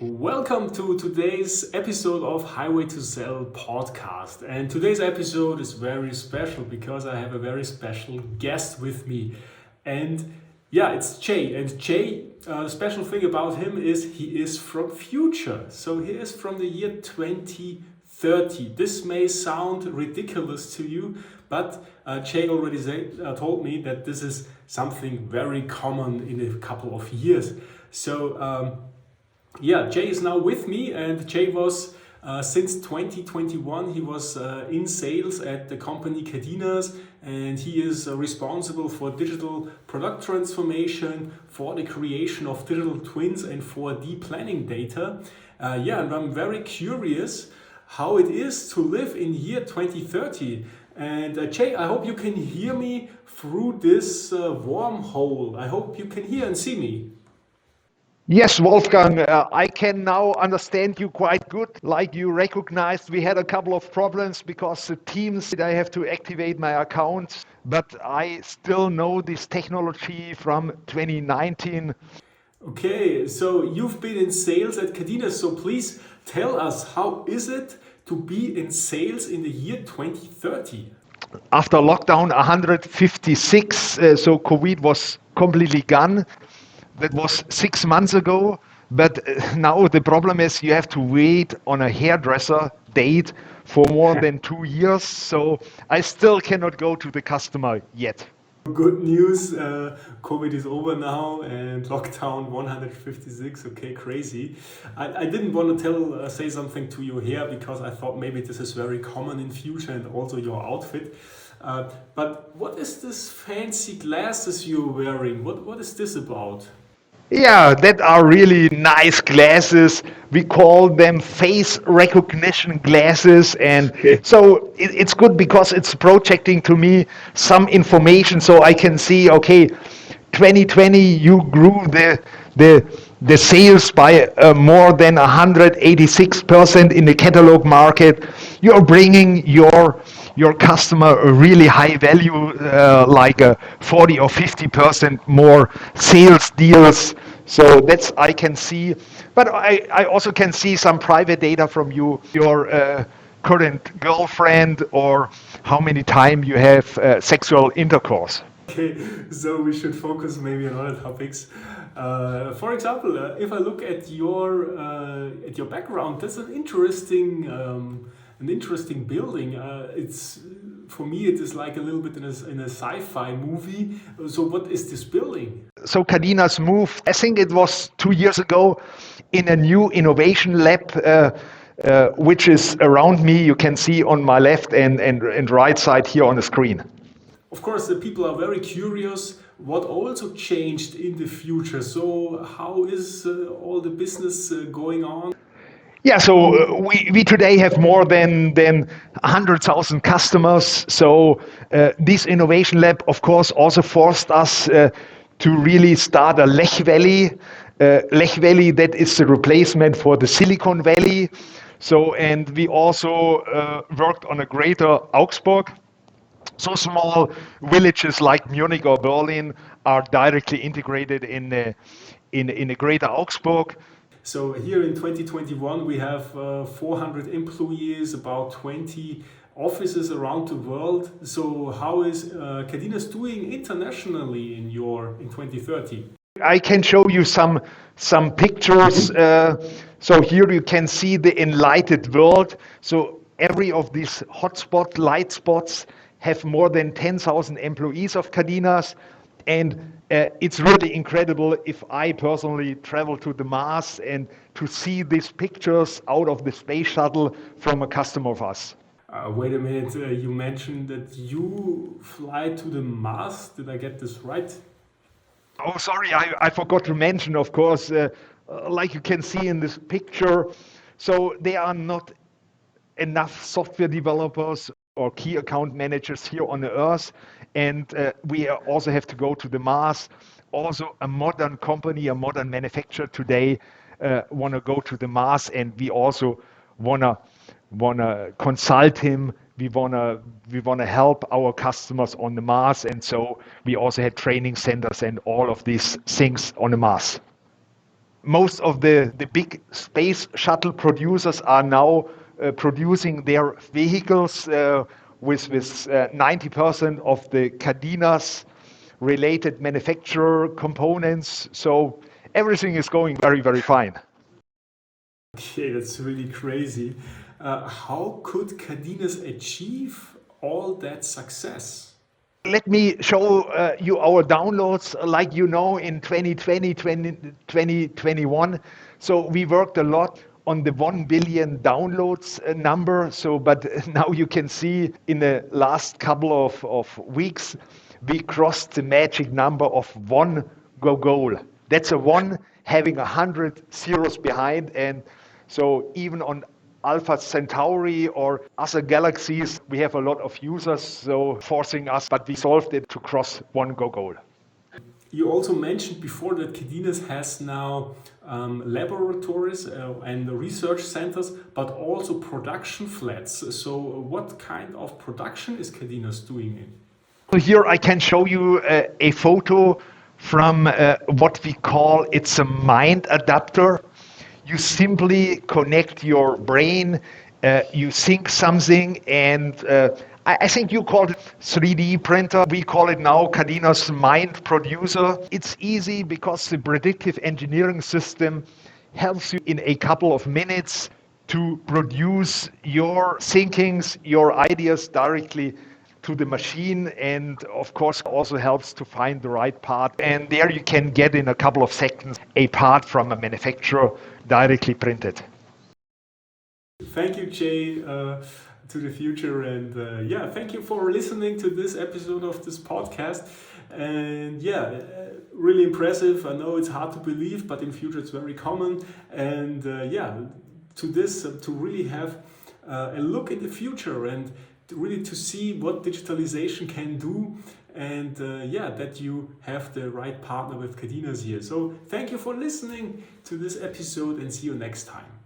Welcome to today's episode of Highway to Sell podcast. And today's episode is very special because I have a very special guest with me. And yeah, it's Jay. And Jay, the special thing about him is he is from future. So he is from the year 2030. This may sound ridiculous to you, but Jay already told me that this is something very common in a couple of years. So Jay is now with me, and Jay was since 2021. He was in sales at the company CADENAS, and he is responsible for digital product transformation, for the creation of digital twins, and for deep planning data. And I'm very curious how it is to live in year 2030. And Jay, I hope you can hear me through this wormhole. I hope you can hear and see me. Yes, Wolfgang, I can now understand you quite good. Like you recognized, we had a couple of problems because the Teams, I have to activate my account, but I still know this technology from 2019. Okay, so you've been in sales at Cadena, so please tell us, how is it to be in sales in the year 2030? After lockdown 156, so COVID was completely gone. That was 6 months ago, but now the problem is you have to wait on a hairdresser date for more than 2 years. So I still cannot go to the customer yet. Good news, COVID is over now and lockdown 156, okay, crazy. I didn't want to say something to your hair because I thought maybe this is very common in future and also your outfit. But what is this fancy glasses you're wearing? What is this about? Yeah, that are really nice glasses. We call them face recognition glasses. And so it's good because it's projecting to me some information so I can see, okay, 2020 you grew the sales by more than 186% in the catalog market. You're bringing your customer a really high value, like a 40 or 50% more sales deals. So that's I can see, but I also can see some private data from you, your current girlfriend, or how many time you have sexual intercourse. Okay, so we should focus maybe on other topics. For example, if I look at your background, that's an interesting building. It's for me, it is like a little bit in a sci-fi movie. So, what is this building? So Cadenas moved, I think it was 2 years ago, in a new innovation lab, which is around me. You can see on my left and right side here on the screen. Of course, the people are very curious what also changed in the future. So, how is all the business going on? Yeah, so we today have more than 100,000 customers. So this innovation lab, of course, also forced us to really start a Lech Valley. Lech Valley, that is the replacement for the Silicon Valley. So, and we also worked on a greater Augsburg. So small villages like Munich or Berlin are directly integrated in the greater Augsburg. So here in 2021, we have 400 employees, about 20 offices around the world. So how is Cadenas doing internationally in 2030? I can show you some pictures. So here you can see the enlightened world. So every of these hotspot light spots have more than 10,000 employees of Cadenas. And it's really incredible if I personally travel to the Mars and to see these pictures out of the space shuttle from a customer of us. Wait a minute, you mentioned that you fly to the Mars. Did I get this right? Oh, sorry, I forgot to mention, of course, like you can see in this picture. So there are not enough software developers or key account managers here on the Earth. And we also have to go to the Mars. Also, a modern company, a modern manufacturer today want to go to the Mars, and we also wanna consult him. We wanna help our customers on the Mars, and so we also had training centers and all of these things on the Mars. most of the big space shuttle producers are now producing their vehicles with 90% of the CADENAS related manufacturer components. So everything is going very, very fine. Okay, that's really crazy. How could CADENAS achieve all that success? Let me show you our downloads. Like you know, in 2020, 2021, so we worked a lot on the 1 billion downloads number. So, but now you can see in the last couple of weeks, we crossed the magic number of one goal. That's a one having 100 zeros behind. And so even on Alpha Centauri or other galaxies, we have a lot of users, so forcing us, but we solved it to cross one goal. You also mentioned before that CADENAS has now laboratories and research centers, but also production flats. So what kind of production is CADENAS doing in? Here I can show you a photo from what we call it's a mind adapter. You simply connect your brain, you think something, and I think you call it 3D printer. We call it now CADENAS Mind Producer. It's easy because the predictive engineering system helps you in a couple of minutes to produce your thinkings, your ideas directly to the machine, and of course also helps to find the right part. And there you can get in a couple of seconds a part from a manufacturer directly printed. Thank you, Jay, to the future. And yeah, thank you for listening to this episode of this podcast. And yeah, really impressive. I know it's hard to believe, but in future it's very common. And yeah, to this, to really have a look at the future and really to see what digitalization can do, and yeah, that you have the right partner with CADENAS here. So thank you for listening to this episode and see you next time.